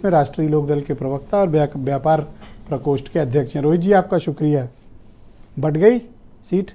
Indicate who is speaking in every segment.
Speaker 1: में राष्ट्रीय लोकदल के प्रवक्ता और व्यापार प्रकोष्ठ के अध्यक्ष हैं। रोहित जी, आपका शुक्रिया। बढ़ गई सीट?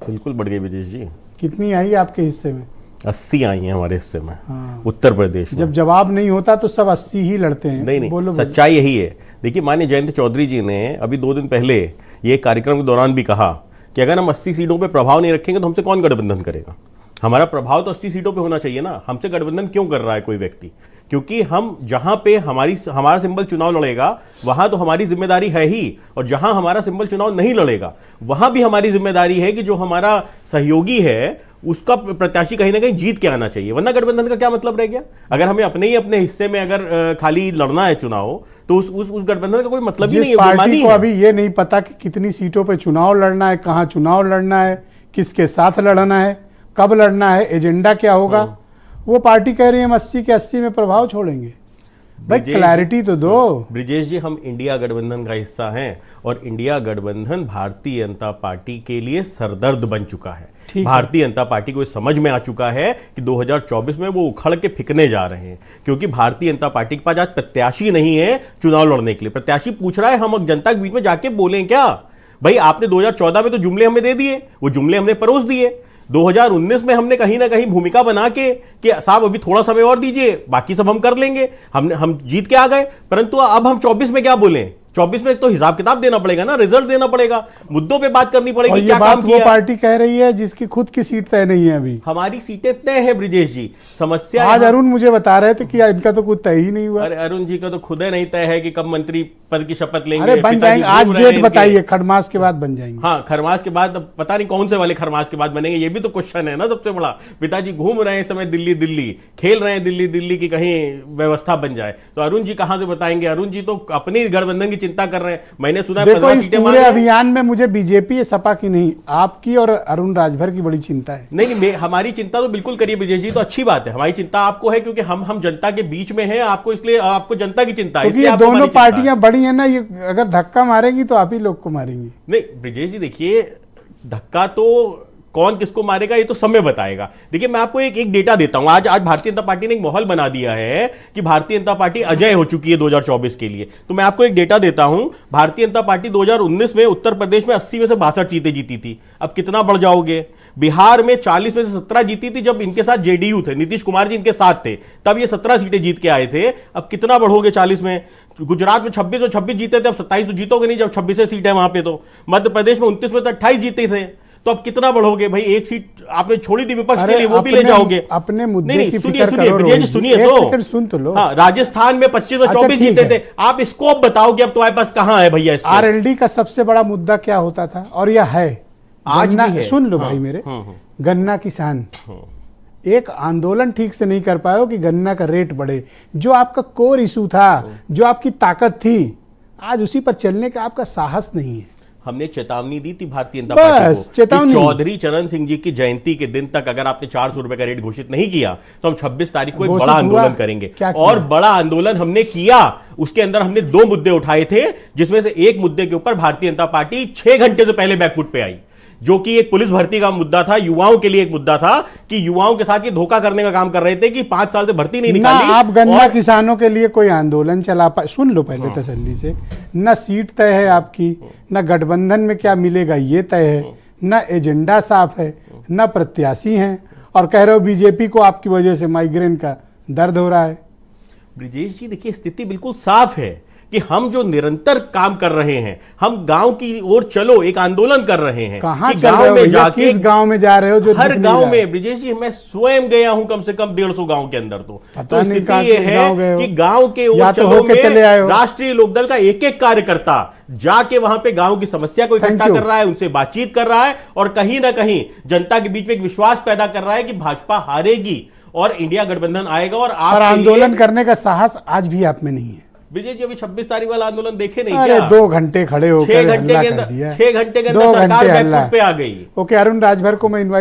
Speaker 2: बिल्कुल बढ़ गई ब्रिजेश जी।
Speaker 1: कितनी आई आपके हिस्से में?
Speaker 2: 80 आई हैं हमारे हिस्से में।
Speaker 1: हाँ।
Speaker 2: उत्तर प्रदेश में
Speaker 1: जब जवाब नहीं होता तो सब 80 ही लड़ते हैं।
Speaker 2: नहीं,
Speaker 1: बोलो,
Speaker 2: सच्चाई यही है। देखिए, माननीय जयंत चौधरी जी ने अभी 2 दिन पहले ये कार्यक्रम के दौरान भी कहा कि अगर हम 80 सीटों पे प्रभाव नहीं रखेंगे तो हमसे कौन गठबंधन करेगा। हमारा प्रभाव तो 80 सीटों पे होना चाहिए ना। हमसे गठबंधन क्यों कर रहा है कोई व्यक्ति? क्योंकि हम जहां पे हमारा सिंबल चुनाव लड़ेगा वहां तो हमारी जिम्मेदारी है ही, और जहां हमारा सिंबल चुनाव नहीं लड़ेगा वहां भी हमारी जिम्मेदारी है कि जो हमारा सहयोगी है उसका प्रत्याशी कहीं ना कहीं जीत के आना चाहिए, वरना गठबंधन का क्या मतलब रह गया। अगर हमें अपने हिस्से में अगर खाली लड़ना है चुनाव तो उस गठबंधन का कोई मतलब ही नहीं है।
Speaker 1: पार्टी को अभी ये नहीं पता कि कितनी सीटों पे चुनाव लड़ना है, कहां चुनाव लड़ना है, किसके साथ लड़ना है, कब लड़ना है, एजेंडा क्या होगा, वो पार्टी कह रही है हम 80 के 80 में प्रभाव छोड़ेंगे। भाई क्लैरिटी तो दो।
Speaker 2: ब्रिजेश जी, हम इंडिया गठबंधन का हिस्सा हैं और इंडिया गठबंधन भारतीय जनता पार्टी के लिए सरदर्द बन चुका है। भारतीय जनता पार्टी को समझ में आ चुका है कि 2024 में वो उखड़ के फिकने जा रहे हैं, क्योंकि भारतीय जनता पार्टी के पास आज प्रत्याशी नहीं है चुनाव लड़ने के लिए। प्रत्याशी पूछ रहा है हम जनता के बीच में जाके बोलें क्या। भाई, आपने 2014 में तो जुमले हमें दे दिए, वो जुमले हमने परोस दिए। 2019 में हमने कहीं ना कहीं भूमिका बना के कि साहब अभी थोड़ा समय और दीजिए, बाकी सब हम कर लेंगे, हम जीत के आ गए। परंतु अब हम 24 में क्या बोलें? 24 में तो हिसाब किताब देना पड़ेगा ना, रिजल्ट देना पड़ेगा, मुद्दों पे बात करनी पड़ेगी। क्या काम किया?
Speaker 1: वो पार्टी कह रही है जिसकी खुद की सीट तय नहीं है अभी।
Speaker 2: हमारी सीटें तय है ब्रिजेश जी। समस्या
Speaker 1: आज अरुण मुझे बता रहे थे कि इनका तो कुछ तय ही नहीं हुआ।
Speaker 2: अरे अरुण जी का तो खुद ही नहीं तय है कि कब मंत्री पद की शपथ लेंगे।
Speaker 1: अरे बन जाएंगे, आज डेट बताइए, खरमास के बाद बन जाएंगे।
Speaker 2: हाँ, खरमास के बाद पता नहीं कौन से वाले खरमास के बाद बनेंगे, ये भी तो क्वेश्चन है ना सबसे बड़ा। पिताजी घूम रहे हैं इस समय दिल्ली खेल रहे हैं दिल्ली की कहीं व्यवस्था बन जाए, तो अरुण जी कहां से बताएंगे? अरुण जी तो अपनी गठबंधन की चिंता कर रहे हैं। मैंने सुना है 15 सीटें
Speaker 1: पूरे अभियान में मुझे बीजेपी सपा की नहीं, आपकी और अरुण राजभर की बड़ी चिंता है।
Speaker 2: नहीं, हमारी चिंता तो बिल्कुल करिए ब्रिजेश जी, तो अच्छी बात है। हमारी चिंता आपको है क्योंकि हम जनता के बीच में हैं, आपको इसलिए आपको जनता की चिंता है।
Speaker 1: ये दोनों पार्टियां बड़ी है ना, ये अगर धक्का मारेंगी तो आप ही लोग को मारेंगी।
Speaker 2: नहीं ब्रिजेश जी, देखिए धक्का तो कौन किसको मारेगा ये तो समय बताएगा। देखिए, मैं आपको एक डेटा देता हूं। आज भारतीय जनता पार्टी ने एक माहौल बना दिया है कि भारतीय जनता पार्टी अजय हो चुकी है 2024 के लिए। तो मैं आपको एक डेटा देता हूं। भारतीय जनता पार्टी 2019 में उत्तर प्रदेश में 80 में से 62 सीटें जीती थी। अब कितना बढ़ जाओगे? बिहार में 40 में से 17 जीती थी जब इनके साथ जेडीयू थे, नीतीश कुमार जी इनके साथ थे, तब ये 17 सीटें जीत के आए थे। अब कितना बढ़ोगे 40 में? गुजरात में 26 जीते थे, अब 27 तो जीतोगे नहीं जब 26 सीट है वहां पे। तो मध्य प्रदेश में 29 में तो 28 जीते थे, तो अब कितना बढ़ोगे भाई? एक सीट आपने छोड़ी थी विपक्ष के लिए, वो भी ले जाओगे।
Speaker 1: अपने मुद्दे की
Speaker 2: सुनिए
Speaker 1: सुनिए तो सुन तो लो।
Speaker 2: हाँ, राजस्थान में 25 और 24 जीते थे। आप स्कोप बताओ कि अब तुम्हारे पास कहां है भैया?
Speaker 1: आरएलडी का सबसे बड़ा मुद्दा क्या होता था, और यह है
Speaker 2: आज भी है।
Speaker 1: सुन लो भाई मेरे, गन्ना किसान एक आंदोलन ठीक से नहीं कर पाए कि गन्ना का रेट बढ़े, जो आपका कोर इशू था, जो आपकी ताकत थी, आज उसी पर चलने का आपका साहस नहीं है।
Speaker 2: हमने चेतावनी दी थी भारतीय जनता पार्टी को कि चौधरी चरण सिंह जी की जयंती के दिन तक अगर आपने 400 रुपए का रेट घोषित नहीं किया तो हम 26 तारीख को एक बड़ा आंदोलन करेंगे। और बड़ा आंदोलन हमने किया। उसके अंदर हमने 2 मुद्दे उठाए थे, जिसमें से एक मुद्दे के ऊपर भारतीय जनता पार्टी 6 घंटे से पहले बैकफुट पे आई, जो कि एक पुलिस भर्ती का मुद्दा था, युवाओं के लिए एक मुद्दा था कि युवाओं के साथ ये धोखा करने का काम कर रहे थे कि 5 साल से भर्ती नहीं निकाली।
Speaker 1: आप गन्ना किसानों के लिए कोई आंदोलन चला पाए? सुन लो पहले तसल्ली से। न सीट तय है आपकी, न गठबंधन में क्या मिलेगा ये तय है, न एजेंडा साफ है, न प्रत्याशी हैं, और कह रहे हो बीजेपी को आपकी वजह से माइग्रेन का दर्द हो रहा है।
Speaker 2: ब्रिजेश जी, देखिए स्थिति बिल्कुल साफ है कि हम जो निरंतर काम कर रहे हैं, हम गांव की ओर चलो एक आंदोलन कर रहे हैं।
Speaker 1: कहां गांव में जाके, किस गांव में जा रहे हो? जो
Speaker 2: हर गांव में ब्रिजेश जी, मैं स्वयं गया हूं कम से कम 150 गांव के अंदर। तो स्थिति ये है कि गांव के ओर चलो में राष्ट्रीय लोकदल का एक कार्यकर्ता जाके वहां पे गांव की समस्या को इकट्ठा कर रहा है, उनसे बातचीत कर रहा है, और कहीं ना कहीं जनता के बीच में एक विश्वास पैदा कर रहा है कि भाजपा हारेगी और इंडिया गठबंधन आएगा। और
Speaker 1: आंदोलन करने का साहस आज भी आप में नहीं है।
Speaker 2: विजय जी, अभी 26 तारीख वाला आंदोलन देखे नहीं क्या?
Speaker 1: 2 घंटे खड़े होकर
Speaker 2: 6 घंटे के अंदर सरकार बैकफुट पे आ गई।
Speaker 1: ओके, अरुण राजभर को मैं इनवाइट